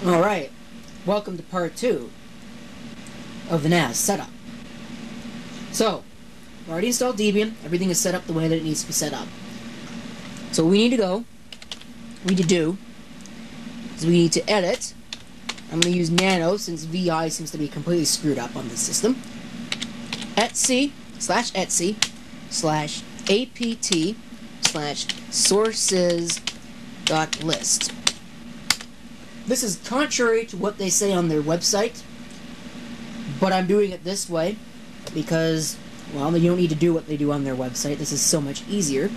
Alright, welcome to part 2 of the NAS setup. So, I've already installed Debian, everything is set up the way that it needs to be set up. So we need to do, is we need to edit. I'm going to use nano since VI seems to be completely screwed up on this system. etc/apt/sources.list. This is contrary to what they say on their website, but I'm doing it this way because, well, you don't need to do what they do on their website. This is so much easier.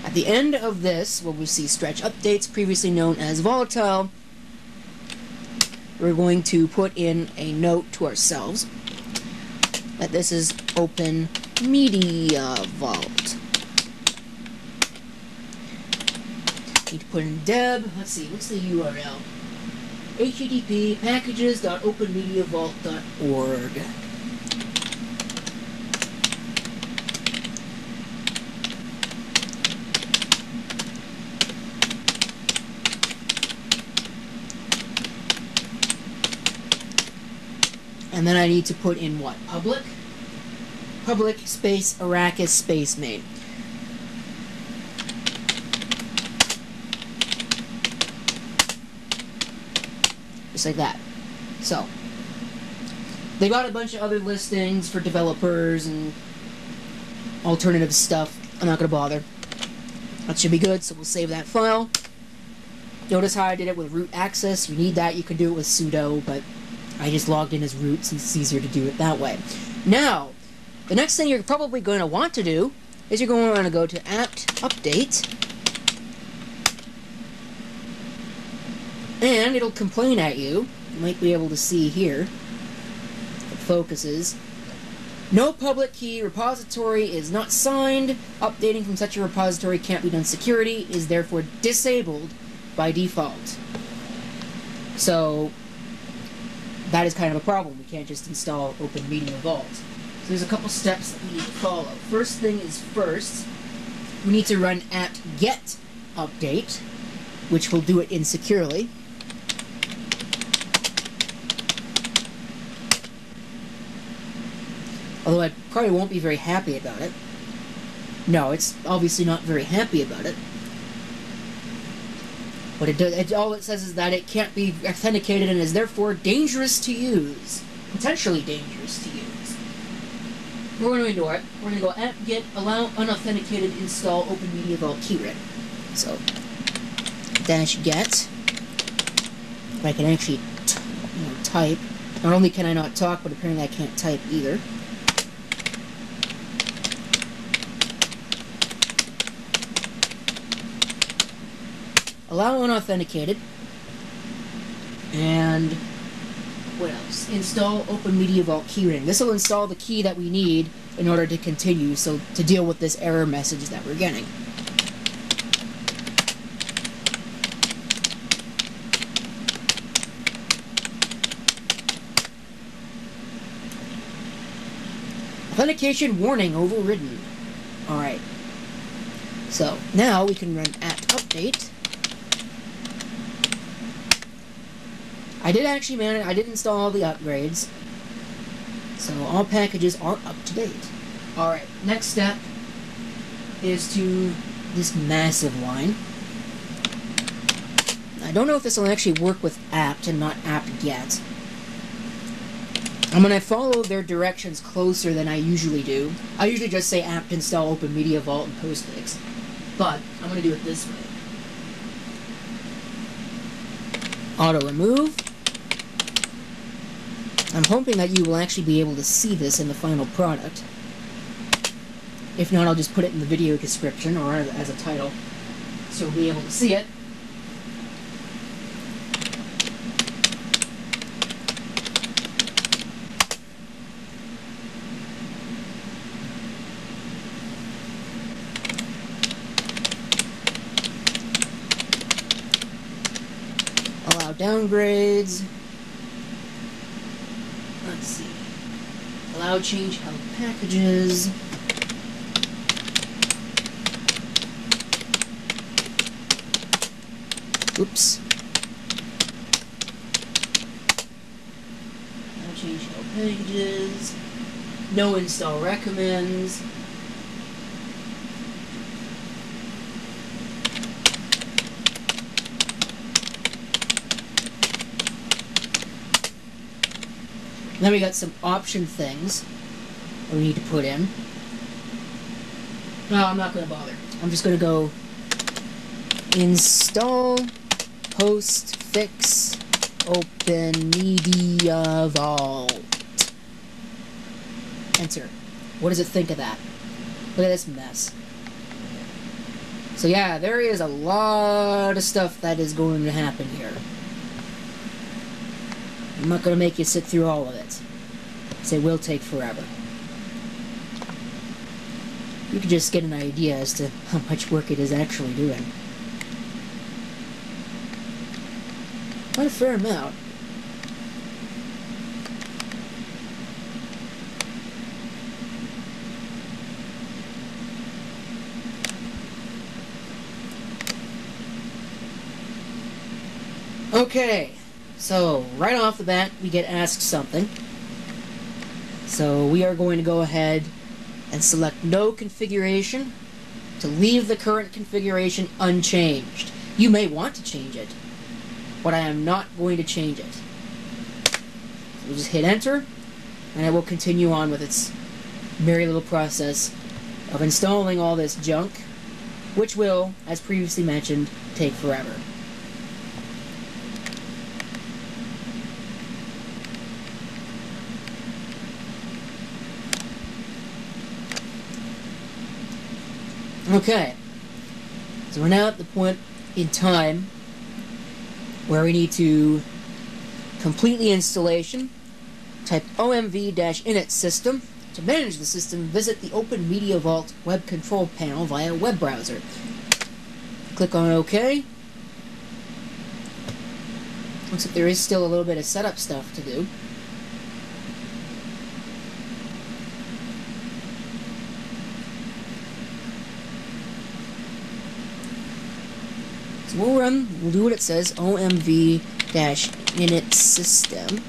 At the end of this, where we see stretch updates, previously known as volatile, we're going to put in a note to ourselves that this is OpenMediaVault. Need to put in deb. Let's see, what's the URL? http packages.openmediavault.org. And then I need to put in what? Public space Arrakis space main. Just like that. So, they got a bunch of other listings for developers and alternative stuff. I'm not going to bother. That should be good, so we'll save that file. Notice how I did it with root access. You need that. You can do it with sudo, but I just logged in as root since it's easier to do it that way. Now, the next thing you're probably going to want to do is you're going to want to go to apt update, and it'll complain at you. You might be able to see here. It focuses. No public key repository is not signed. Updating from such a repository can't be done. Security is therefore disabled by default. So that is kind of a problem. We can't just install OpenMediaVault. So there's a couple steps that we need to follow. First thing is first, we need to run apt-get update, which will do it insecurely. Although I probably won't be very happy about it. No, it's obviously not very happy about it. But it does, all it says is that it can't be authenticated and is therefore dangerous to use. Potentially dangerous to use. We're going to ignore it. We're going to go apt-get allow unauthenticated install OpenMediaVault keyret. So, -get. If I can actually type. Not only can I not talk, but apparently I can't type either. Allow unauthenticated, and what else? Install OpenMediaVault keyring. This will install the key that we need in order to continue, so to deal with this error message that we're getting. Authentication warning overridden. Alright. So, now we can run apt-update. I did actually manage, I did install all the upgrades, so all packages are up to date. Alright, next step is to this massive line. I don't know if this will actually work with apt and not apt-get. I'm going to follow their directions closer than I usually do. I usually just say apt install OpenMediaVault and postfix, but I'm going to do it this way. Auto remove. I'm hoping that you will actually be able to see this in the final product. If not, I'll just put it in the video description or as a title, so you'll be able to see it. Allow downgrades. Let's see. Allow change held packages. Oops. packages, no install recommends. Then we got some option things that we need to put in. No, I'm not going to bother. I'm just going to go install postfix OpenMediaVault. Enter. What does it think of that? Look at this mess. So yeah, there is a lot of stuff that is going to happen here. I'm not going to make you sit through all of it. It will take forever. You can just get an idea as to how much work it is actually doing. Quite a fair amount. Okay, so right off the bat we get asked something. So we are going to go ahead and select no configuration to leave the current configuration unchanged. You may want to change it, but I am not going to change it. So we'll just hit enter, and it will continue on with its merry little process of installing all this junk, which will, as previously mentioned, take forever. Okay, so we're now at the point in time where we need to complete the installation. Type omv-init system. To manage the system, visit the OpenMediaVault web control panel via web browser. Click on OK. Looks like there is still a little bit of setup stuff to do. We'll do what it says, omv-init system.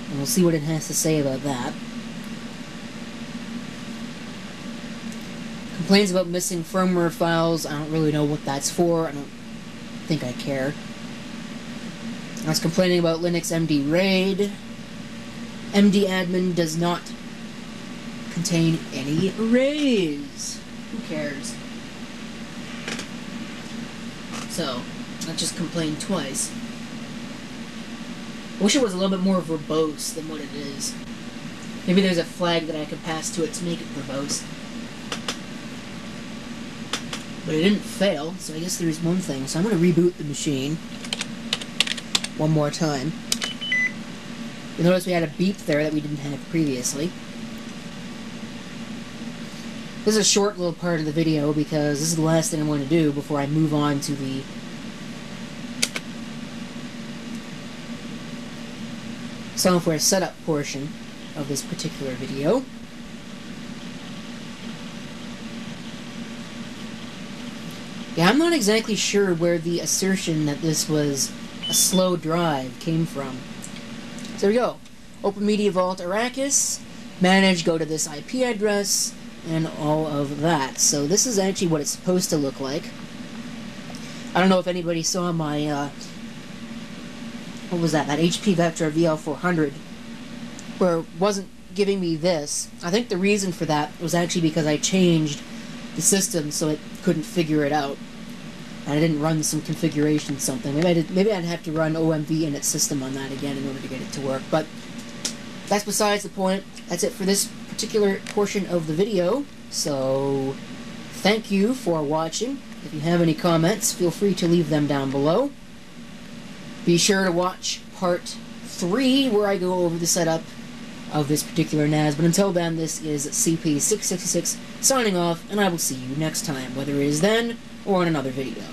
And we'll see what it has to say about that. Complains about missing firmware files. I don't really know what that's for. I don't think I care. I was complaining about Linux MD RAID. MD admin does not contain any arrays. Who cares? So, I just complained twice. I wish it was a little bit more verbose than what it is. Maybe there's a flag that I could pass to it to make it verbose. But it didn't fail, so I guess there's one thing. So I'm going to reboot the machine one more time. You notice we had a beep there that we didn't have previously. This is a short little part of the video because this is the last thing I'm going to do before I move on to the software setup portion of this particular video. Yeah, I'm not exactly sure where the assertion that this was a slow drive came from. So there we go. OpenMediaVault Arrakis, manage, go to this IP address, and all of that. So this is actually what it's supposed to look like. I don't know if anybody saw my, what was that HP Vectra VL400, where it wasn't giving me this. I think the reason for that was actually because I changed the system so it couldn't figure it out. And I didn't run some configuration something. Maybe I'd have to run OMV-init system on that again in order to get it to work. But that's besides the point. That's it for this particular portion of the video. So thank you for watching. If you have any comments, feel free to leave them down below. Be sure to watch part 3 where I go over the setup of this particular NAS. But until then, this is CP666 signing off, and I will see you next time, whether it is then or in another video.